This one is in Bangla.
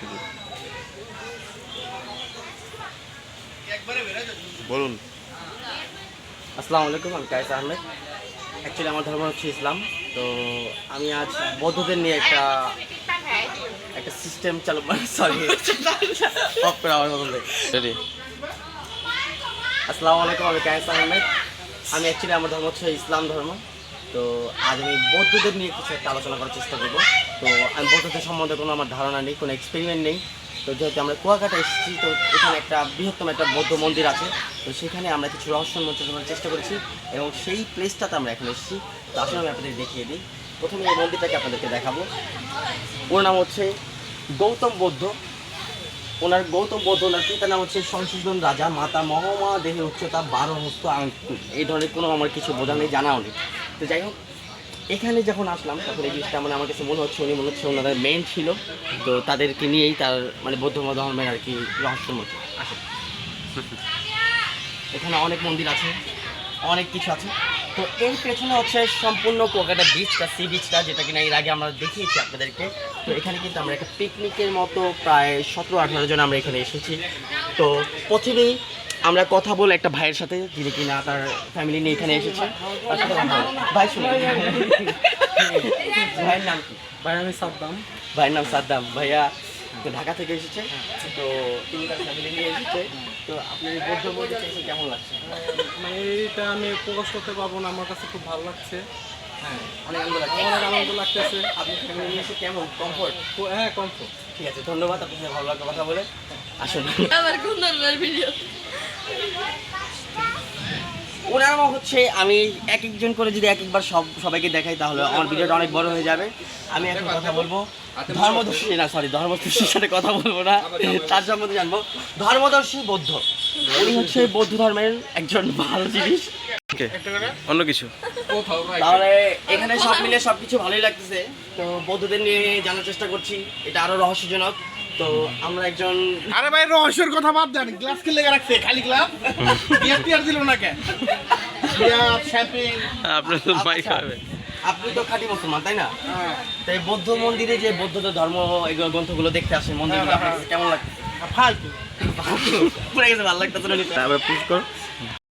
শুধু বলুন। আসসালামু আলাইকুম, আমি কায়েস আহমেদ। অ্যাকচুয়ালি আমার ধর্ম হচ্ছে ইসলাম। তো আমি আজ বৌদ্ধদের নিয়ে একটা সিস্টেম চালু সরি আসসালামু আলাইকুম, আমি কায়েস আহমেদ। আমি অ্যাকচুয়ালি আমার ধর্ম হচ্ছে ইসলাম ধর্ম। তো আজ আমি বৌদ্ধদের নিয়ে কিছু একটা আলোচনা করার চেষ্টা করবো। তো আমি বৌদ্ধদের সম্বন্ধে কোনো আমার ধারণা নেই, কোনো এক্সপেরিমেন্ট নেই। তো যেহেতু আমরা কুয়াকাটা এসেছি, তো এখানে একটা বৃহত্তম একটা বৌদ্ধ মন্দির আছে। তো সেখানে আমরা কিছু রহস্য উন্মোচন করার চেষ্টা করেছি এবং সেই প্লেসটাতে আমরা এখন এসেছি। তো আসলে আমি আপনাদের দেখিয়ে দিই। প্রথমে এই মন্দিরটাকে আপনাদেরকে দেখাবো। ওর নাম হচ্ছে গৌতম বৌদ্ধ। গৌতম বৌদ্ধ ওনার পিতার নাম হচ্ছে সংশোধন রাজা, মাতা মহমা, দেহের উচ্চতা 12 হস্ত আঙ্কুর। এই ধরনের কোনো আমার কিছু বোঝা নেই, জানাও নেই। তো যাই হোক, এখানে যখন আসলাম তখন এই জিনিসটা মানে আমার কাছে মনে হচ্ছে ওনাদের মেন ছিল। তো তাদেরকে নিয়েই তার মানে বৌদ্ধ ধর্মের আর কি রহস্যের মতো আসে। এখানে অনেক মন্দির আছে, অনেক কিছু আছে। তো এর পেছনে হচ্ছে সম্পূর্ণ কুয়াকাটা বিচটা, সি বিচটা, যেটা কিনা এর আগে আমরা দেখিয়েছি আপনাদেরকে। তো এখানে কিন্তু আমরা একটা পিকনিকের মতো প্রায় 17-18 জন আমরা এখানে এসেছি। তো প্রথমেই আমরা কথা বলে একটা ভাইয়ের সাথে, যিনি কিনা তার ফ্যামিলি নিয়ে এখানে এসেছে। তার সাথে কথা বলবো। ভাই শুনুন, ভাইয়ের নাম কি? ভাই আমি সাদ্দাম। ভাইয়ের নাম সাদ্দাম। ভাইয়া তো ঢাকা থেকে এসেছে। তো তিনি তার ফ্যামিলি নিয়ে এসেছে। তো আপনার এই বৌদ্ধ মন্দির কেমন লাগছে? মানে এইটা আমি প্রকাশ করতে পারবো না, আমার কাছে খুব ভালো লাগছে। হ্যাঁ, অনেক আনন্দ লাগছে। অনেক আনন্দ লাগতেছে। আপনি ফ্যামিলি নিয়ে এসে কেমন কমফোর্ট? হ্যাঁ, কমফোর্ট। ঠিক আছে, ধন্যবাদ। আপনার সাথে ভালো লাগলো কথা বলে। আসুন। ওনারা হচ্ছে আমি এক একজন করে যদি এক একবার সবাইকে দেখাই তাহলে আমার ভিডিওটা অনেক বড় হয়ে যাবে। আমি এখন কথা বলবো ধর্মদর্শীর সাথে কথা বলবো না, তার সম্বন্ধে জানবো। ধর্মদর্শী বৌদ্ধ, উনি হচ্ছে বৌদ্ধ ধর্মের একজন ভালো জিনিস। অন্য কিছু তাহলে এখানে সব মিলে সবকিছু ভালোই লাগতেছে। তো বৌদ্ধদের নিয়ে জানার চেষ্টা করছি, এটা আরো রহস্যজনক। তো আমরা একজন, আরে ভাই রহস্যের কথা বাদ দেন, গ্লাস কে লেগে রাখছে খালি গ্লাস, বিয়ার টিয়ার দিল না কে? বিয়ার শ্যাম্পেন আপনার তো মাইক হবে। আপনি তো খাঁটি মুসলমান, তাই না? তাই বৌদ্ধ মন্দিরে যে বৌদ্ধদের ধর্ম এগুলো গ্রন্থগুলো দেখতে আসেন, মন্দিরগুলো আপনার কাছে কেমন লাগছে? ফালতু পুরো গেছে, ভালো লাগতেছে না? তারপরে পুশ কর।